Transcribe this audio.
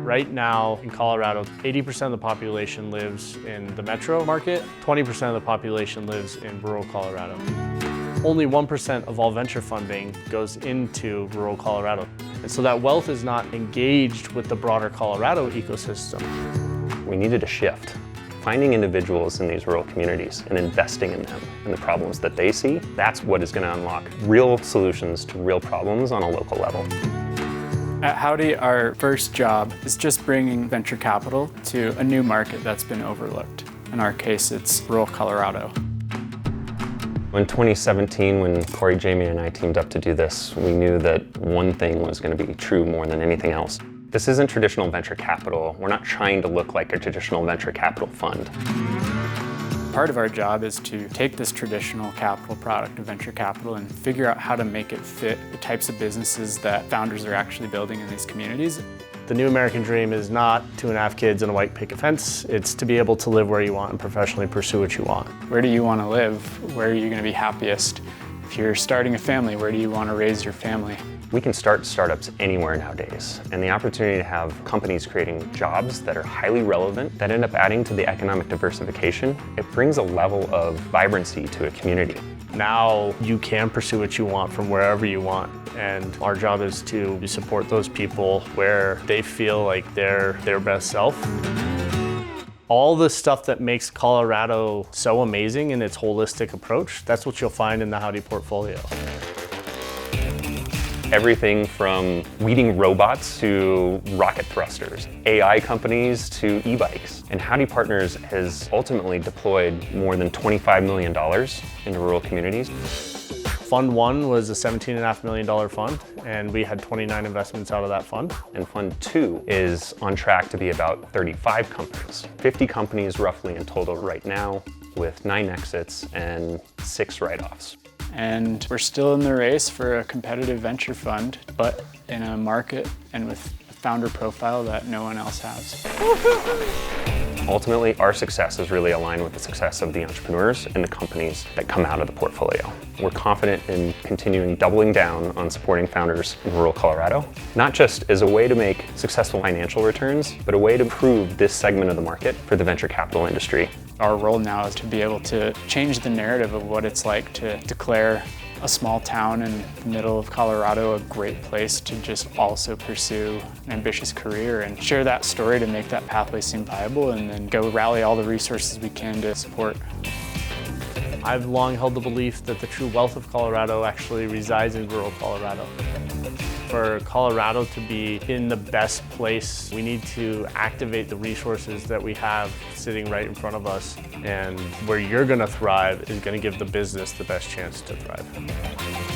Right now in Colorado, 80% of the population lives in the metro market, 20% of the population lives in rural Colorado. Only 1% of all venture funding goes into rural Colorado. And so that wealth is not engaged with the broader Colorado ecosystem. We needed a shift. Finding individuals in these rural communities and investing in them and the problems that they see, that's what is going to unlock real solutions to real problems on a local level. At Howdy, our first job is just bringing venture capital to a new market that's been overlooked. In our case, it's rural Colorado. In 2017, when Corey, Jamie, and I teamed up to do this, we knew that one thing was going to be true more than anything else. This isn't traditional venture capital. We're not trying to look like a traditional venture capital fund. Part of our job is to take this traditional capital product of venture capital and figure out how to make it fit the types of businesses that founders are actually building in these communities. The new American dream is not 2.5 kids and a white picket fence. It's to be able to live where you want and professionally pursue what you want. Where do you want to live? Where are you going to be happiest? If you're starting a family, where do you want to raise your family? We can start startups anywhere nowadays, and the opportunity to have companies creating jobs that are highly relevant, that end up adding to the economic diversification, it brings a level of vibrancy to a community. Now you can pursue what you want from wherever you want, and our job is to support those people where they feel like they're their best self. All the stuff that makes Colorado so amazing in its holistic approach, that's what you'll find in the Howdy portfolio. Everything from weeding robots to rocket thrusters, AI companies to e-bikes. And Howdy Partners has ultimately deployed more than $25 million into rural communities. Fund 1 was a $17.5 million fund, and we had 29 investments out of that fund. And Fund 2 is on track to be about 35 companies, 50 companies roughly in total right now, with 9 exits and 6 write-offs. And we're still in the race for a competitive venture fund, but in a market and with a founder profile that no one else has. Ultimately, our success is really aligned with the success of the entrepreneurs and the companies that come out of the portfolio. We're confident in continuing doubling down on supporting founders in rural Colorado, not just as a way to make successful financial returns, but a way to improve this segment of the market for the venture capital industry. Our role now is to be able to change the narrative of what it's like to declare a small town in the middle of Colorado a great place to just also pursue an ambitious career, and share that story to make that pathway seem viable, and then go rally all the resources we can to support. I've long held the belief that the true wealth of Colorado actually resides in rural Colorado. For Colorado to be in the best place, we need to activate the resources that we have sitting right in front of us, and where you're going to thrive is going to give the business the best chance to thrive.